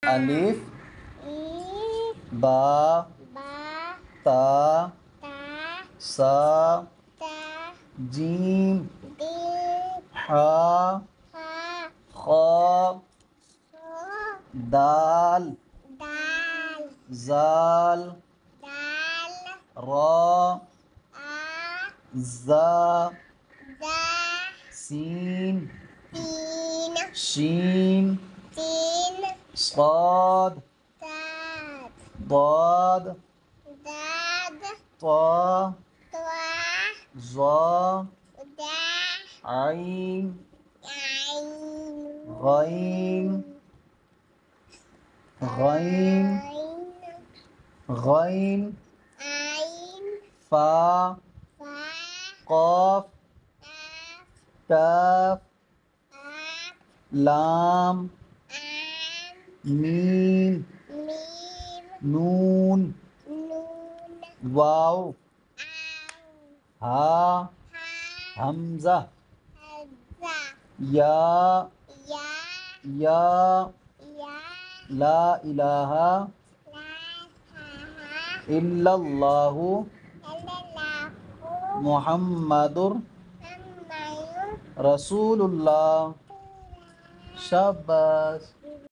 الف ای با با تا تا سا تا جیم دیم حا ها خا خو دال دال زال دال را آ زا دا سین تین شین تین صاد داد ضاد داد طا طوا ظا دا عین عین غین غین غین عین فا فا قاف قاف کاف قاف لام عام میم میم نون نون واو آو ہا ها حمزہ حمزہ یا یا یا یا لا الہ لا الہ الا اللہ الا اللہ محمد محمد رسول اللہ. شاباش.